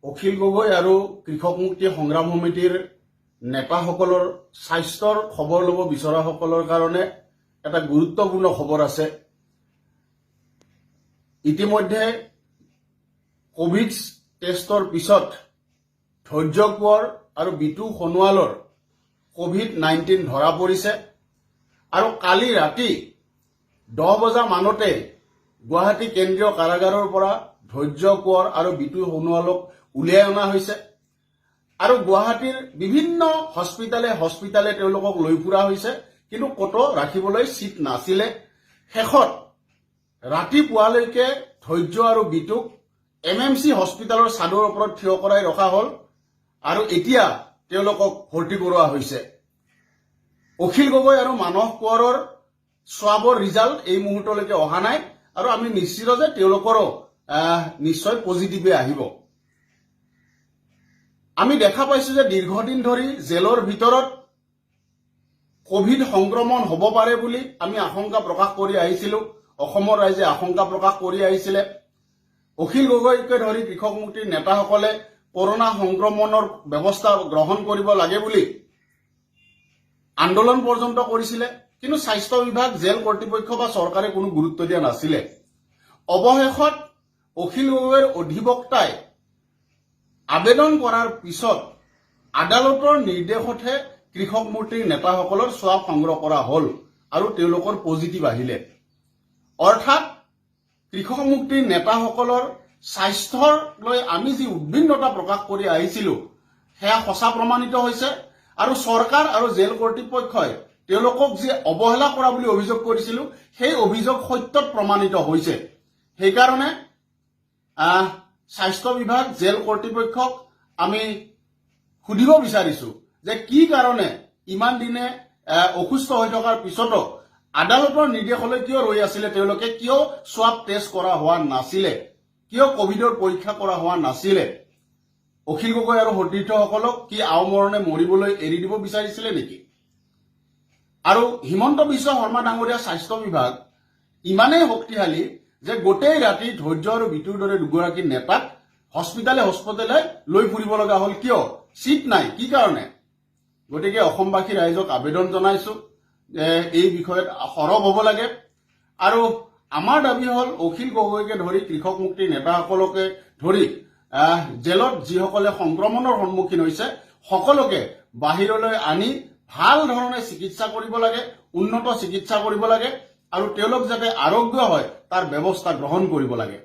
অখিল গগৈ আৰু কৃষক মুক্তি সংগ্ৰাম সমিতিৰ নেতাসকলৰ স্বাস্থ্যৰ খবৰ ল'ব বিচৰাসকলৰ কাৰণে এটা গুৰুত্বপূৰ্ণ খবৰ আছে। ইতিমধ্যে কোভিড টেষ্টৰ পিছত ধৈৰ্য কোঁৱৰ আৰু বিটু সোণোৱালৰ কোভিড-19 ধৰা পৰিছে আৰু কালি ৰাতি 10 বজা মানতে গুৱাহাটী কেন্দ্ৰীয় কাৰাগাৰৰ পৰা ধৈৰ্য কোঁৱৰ আৰু বিটু সোণোৱালক উলিয়াই অনা হৈছে আৰু গুৱাহাটীৰ বিভিন্ন হস্পিটালে তেওঁলোকক লৈ ফুৰা হৈছে, কিন্তু ক'তো ৰাখিবলৈ চিট নাছিলে। শেষত ৰাতিপুৱালৈকে ধৈৰ্য আৰু বিটুক MMC হস্পিটালৰ ছাদৰ ওপৰত থিয় কৰাই ৰখা হ'ল আৰু এতিয়া তেওঁলোকক ভৰ্তি কৰোৱা হৈছে। অখিল গগৈ আৰু মানস কোঁৱৰৰ স্বাবৰ ৰিজাল্ট এই মুহূৰ্তলৈকে অহা নাই আৰু আমি নিশ্চিত যে তেওঁলোকৰো নিশ্চয় পজিটিভে আহিব। আমি দেখা পাইছো যে দীৰ্ঘদিন ধৰি জেলৰ ভিতৰত কোভিড সংক্ৰমণ হ'ব পাৰে বুলি আমি আশংকা প্ৰকাশ কৰি আহিছিলো। অসমৰ ৰাইজে আশংকা প্ৰকাশ কৰি আহিছিলে। অখিল গগৈকে ধৰি কৃষক মুক্তিৰ নেতাসকলে কৰোনা সংক্ৰমণৰ ব্যৱস্থা গ্ৰহণ কৰিব লাগে বুলি আন্দোলন পৰ্যন্ত কৰিছিলে, কিন্তু স্বাস্থ্য বিভাগ, জেল কৰ্তৃপক্ষ বা চৰকাৰে কোনো গুৰুত্ব দিয়া নাছিলে। অৱশেষত অখিল গগৈৰ অধিবক্তাই আবেদন কৰাৰ পিছত আদালতৰ নিৰ্দেশতহে কৃষক মুক্তিৰ নেতাসকলৰ স্বাব সংগ্ৰহ কৰা হ'ল আৰু তেওঁলোকৰ পজিটিভ আহিলে। অৰ্থাৎ কৃষক মুক্তিৰ নেতাসকলৰ স্বাস্থ্যৰ লৈ আমি যি উদ্বিগ্নতা প্ৰকাশ কৰি আহিছিলো সেয়া সঁচা প্ৰমাণিত হৈছে আৰু চৰকাৰ আৰু জেল কৰ্তৃপক্ষই তেওঁলোকক যে অৱহেলা কৰা বুলি অভিযোগ কৰিছিলো সেই অভিযোগ সত্যত প্ৰমাণিত হৈছে। সেইকাৰণে স্বাস্থ্য বিভাগ, জেল কৰ্তৃপক্ষক আমি সুধিব বিচাৰিছো যে কি কাৰণে ইমান দিনে অসুস্থ হৈ থকাৰ পিছতো আদালতৰ নিৰ্দেশলৈ কিয় ৰৈ আছিলে তেওঁলোকে, কিয় স্বাব টেষ্ট কৰা হোৱা নাছিলে, কিয় কোভিডৰ পৰীক্ষা কৰা হোৱা নাছিলে? অখিল গগৈ আৰু সতীৰ্থসকলক কি আওমৰণে মৰিবলৈ এৰি দিব বিচাৰিছিলে নেকি? আৰু হিমন্ত বিশ্ব শৰ্মা ডাঙৰীয়া স্বাস্থ্য বিভাগ ইমানেই শক্তিশালী যে গোটেই ৰাতি ধৈৰ্য আৰু বিটুৰ দৰে দুগৰাকী নেতাক হস্পিটালে লৈ ফুৰিব লগা হ'ল। কিয়? চিট নাই। কি কাৰণে? গতিকে অসমবাসী ৰাইজক আবেদন জনাইছো যে এই বিষয়ত সৰব হ'ব লাগে আৰু আমাৰ দাবী হ'ল অখিল গগৈকে ধৰি কৃষক মুক্তিৰ নেতাসকলকে ধৰি জেলত যিসকলে সংক্ৰমণৰ সন্মুখীন হৈছে সকলোকে বাহিৰলৈ আনি ভাল ধৰণে চিকিৎসা কৰিব লাগে, উন্নত চিকিৎসা কৰিব লাগে আৰু তেওঁলোক যাতে আৰোগ্য হয় তাৰ ব্যৱস্থা গ্ৰহণ কৰিব লাগে।